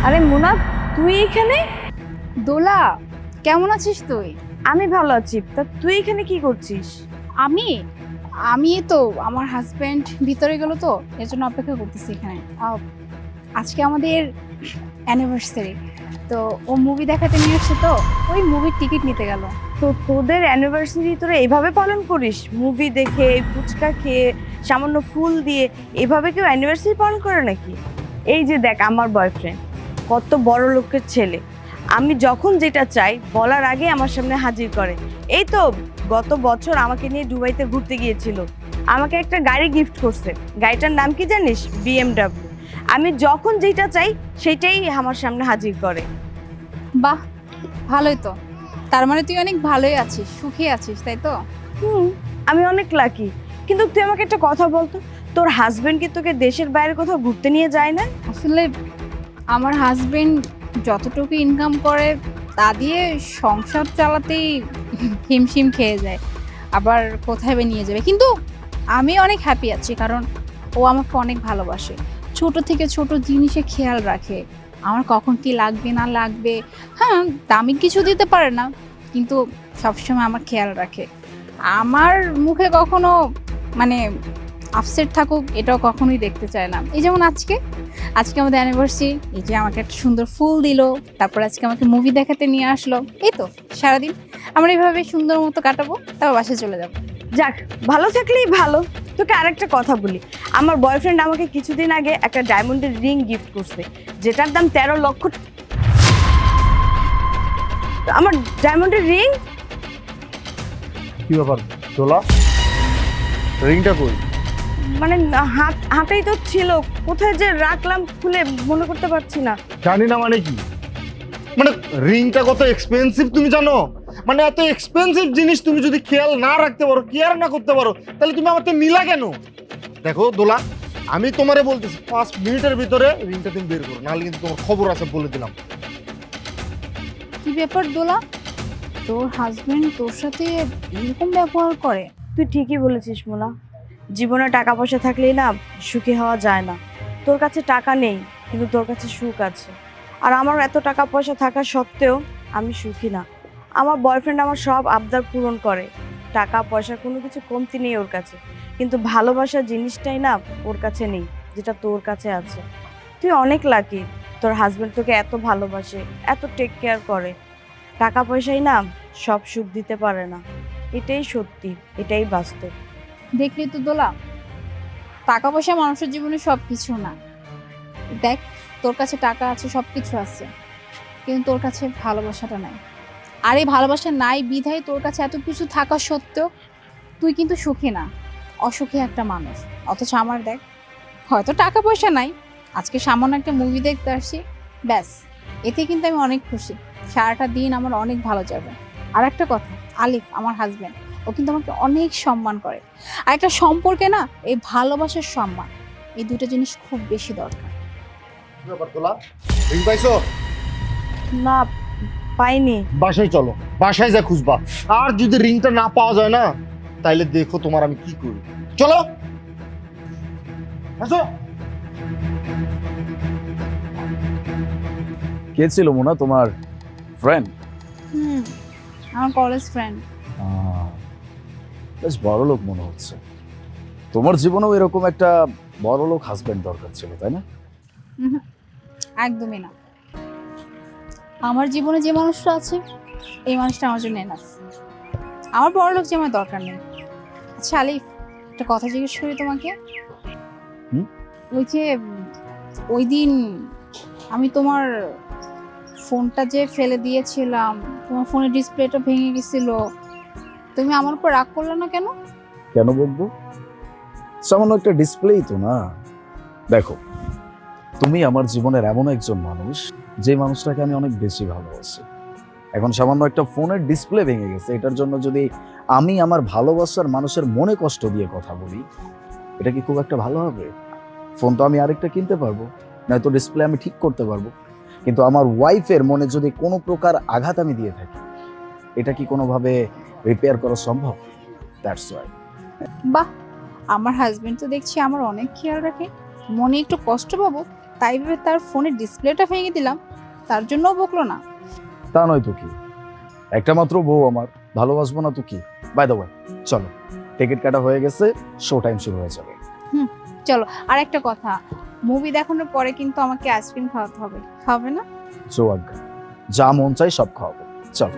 আরে মুনা, তুই এখানে? দোলা, কেমন আছিস তুই? আমি ভালো আছি। তা তুই এখানে কি করছিস? আমি আমি তো আমার হাজবেন্ড ভিতরে গেল, তো এর জন্য অপেক্ষা করতেছি এখানে। আজকে আমাদের অ্যানিভার্সারি, তো ও মুভি দেখাতে নিয়ে আসছে, তো ওই মুভির টিকিট নিতে গেল। তো তোদের অ্যানিভার্সারি তোরা এইভাবে পালন করিস? মুভি দেখে, ফুচকা খেয়ে, সামান্য ফুল দিয়ে এভাবে কেউ অ্যানিভার্সারি পালন করে নাকি? এই যে দেখ আমার বয়ফ্রেন্ড, কত বড় লোকের ছেলে। আমি যখন যেটা চাই বলার আগে আমার সামনে হাজির করে। এই তো গত বছর আমাকে নিয়ে দুবাইতে ঘুরতে গিয়েছিল, আমাকে একটা গাড়ি গিফট করছে। গাড়িটার নাম কি জানিস? BMW। আমি যখন যেটা চাই সেটাই আমার সামনে হাজির করে। বাহ, ভালোই তো। তার মানে তুই অনেক ভালোই আছিস, সুখী আছিস, তাই তো? আমি অনেক লাকি। কিন্তু তুই আমাকে একটা কথা বলতো, তোর হাজবেন্ড কি তোকে দেশের বাইরে কোথাও ঘুরতে নিয়ে যায় না? আসলে আমার হাজবেন্ড যতটুকু ইনকাম করে তা দিয়ে সংসার চালাতেই হিমশিম খেয়ে যায়, আবার কোথায় বা নিয়ে যাবে। কিন্তু আমি অনেক হ্যাপি আছি, কারণ ও আমাকে অনেক ভালোবাসে। ছোট থেকে ছোট জিনিসে খেয়াল রাখে, আমার কখন কি লাগবে না লাগবে। হ্যাঁ, দামি কিছু দিতে পারে না, কিন্তু সবসময় আমার খেয়াল রাখে। আমার মুখে কখনো মানে আপসেট থাকুক এটাও কখনোই দেখতে চায় না। এই যেমন আজকে আজকে আমাদের অ্যানিভার্সারি, এই যে আমাকে একটা সুন্দর ফুল দিল, তারপর আজকে আমাকে মুভি দেখাতে নিয়ে আসলো। এই তো সারাদিন আমরা এইভাবে সুন্দর মতো কাটাবো, তারপর বাসায় চলে যাবো। যাক, ভালো থাকলেই ভালো। তোকে আরেকটা কথা বলি, আমার বয়ফ্রেন্ড আমাকে কিছুদিন আগে একটা ডায়মন্ডের রিং গিফট করছে, যেটার দাম 13 লক্ষ। আমার ডায়মন্ডের রিং? কি ব্যাপার দোলা, রিংটা কই? মানে হাতেই তো ছিল, কোথায় যে রাখলাম খুলে মনে করতে পারছি না। জানি না মানে কি? মানে রিংটা কত এক্সপেন্সিভ তুমি জানো? মানে এত এক্সপেন্সিভ জিনিস তুমি যদি খেয়াল না রাখতে পারো, কেয়ার না করতে পারো, তাহলে তুমি আমার থেকে নিলা কেন? দেখো দোলা, আমি তোমারে বলতেছি 5 মিনিটের ভিতরে রিংটা তুমি বের করো, নাহলে কিন্তু তোমার খবর আছে, বলে দিলাম। কি ব্যাপার দোলা, তোর হাজবেন্ড তোর সাথে এরকম ব্যবহার করে? তুই ঠিকই বলেছিস মোনা, জীবনে টাকা পয়সা থাকলেই না সুখী হওয়া যায় না। তোর কাছে টাকা নেই, কিন্তু তোর কাছে সুখ আছে। আর আমার এত টাকা পয়সা থাকা সত্ত্বেও আমি সুখী না। আমার বয়ফ্রেন্ড আমার সব আবদার পূরণ করে, টাকা পয়সার কোনো কিছু কমতি নেই ওর কাছে, কিন্তু ভালোবাসার জিনিসটাই না ওর কাছে নেই, যেটা তোর কাছে আছে। তুই অনেক লাকি, তোর হাজবেন্ড তোকে এত ভালোবাসে, এত টেক কেয়ার করে। টাকা পয়সাই না সব সুখ দিতে পারে না, এটাই সত্যি, এটাই বাস্তব। দেখলি তো দোলা, টাকা পয়সা মানুষের জীবনে সব কিছু না। দেখ, তোর কাছে টাকা আছে, সব কিছু আছে, কিন্তু তোর কাছে ভালোবাসাটা নাই। আর এই ভালোবাসা নাই বিধায় তোর কাছে এত কিছু থাকা সত্ত্বেও তুই কিন্তু সুখী না, অসুখী একটা মানুষ। অথচ আমার দেখ, হয়তো টাকা পয়সা নাই, আজকে সামান্য একটা মুভি দেখতে আসছি, ব্যাস, এতে কিন্তু আমি অনেক খুশি। সারাটা দিন আমার অনেক ভালো যাবে। আর একটা কথা, আলিফ আমার হাজব্যান্ড, ও কিন্তু আমাকে অনেক সম্মান করে। আর একটা সম্পর্কে না এই ভালোবাসার সম্মান, এই দুটো জিনিস খুব বেশি দরকার। কি ব্যাপার দোলা, রিং পাইছো? না, পাইনি। বাসায় চলো, বাসায় যা খুঁজবা। আর যদি রিংটা না পাওয়া যায় না, তাইলে দেখো তোমার আমি কি করি। চলো আসো। কে ছিল মোনা, তোমার ফ্রেন্ড? আমার কলেজ ফ্রেন্ড। বেশ বড় লোক মনে হচ্ছে। তোমার জীবনেও এরকম একটা বড় লোক হাজবেন্ড দরকার ছিল, তাই না? একদমই না। আমার জীবনে যে মানুষটা আছে, এই মানুষটা আমার জন্য এনাফ। আমার বড় লোক যে আমার দরকার নেই। আচ্ছা আলিফ, একটা কথা জিজ্ঞেস করি তোমাকে। ওই যে ওই দিন আমি তোমার ফোনটা যে ফেলে দিয়েছিলাম, তোমার ফোনের ডিসপ্লেটা ভেঙে গেছিল, তুমি আমার উপর রাগ করলে না কেন? কেন বলবো? সামান্য একটা ডিসপ্লেই তো না। দেখো, তুমি আমার জীবনের এমন একজন মানুষ যে মানুষটাকে আমি অনেক বেশি ভালোবাসি। এখন সামান্য একটা ফোনের ডিসপ্লে ভেঙে গেছে, এটার জন্য যদি আমি আমার ভালোবাসার মানুষের মনে কষ্ট দিয়ে কথা বলি, এটা কি খুব একটা ভালো হবে? ফোন তো আমি আরেকটা কিনতে পারবো, নয়তো ডিসপ্লে আমি ঠিক করতে পারবো। কিন্তু আমার ওয়াইফের মনে যদি কোনো প্রকার আঘাত আমি দিয়ে থাকি, এটা কি কোনোভাবে রিপেয়ার করা সম্ভব? That's why. বাহ, আমার হাজবেন্ড তো দেখছি আমার অনেক খেয়াল রাখে। মনে একটু কষ্ট পাবো, তাই ভেবে তার ফোনের ডিসপ্লেটা ভেঙে দিলাম, তার জন্যও বকলো না। তা নয় তো কি, একটা মাত্র বউ আমার, ভালোবাসবো না তো কি। বাই দ্য ওয়ে, চলো, টিকিট কাটা হয়ে গেছে, শো টাইম শুরু হয়ে যাবে। চলো, আর একটা কথা, মুভি দেখানোর পরে কিন্তু আমাকে আইসক্রিম খাওয়াতে হবে, খাবে না? চো আজ্ঞা, যা মন চাই সব খাওয়াবো, চলো।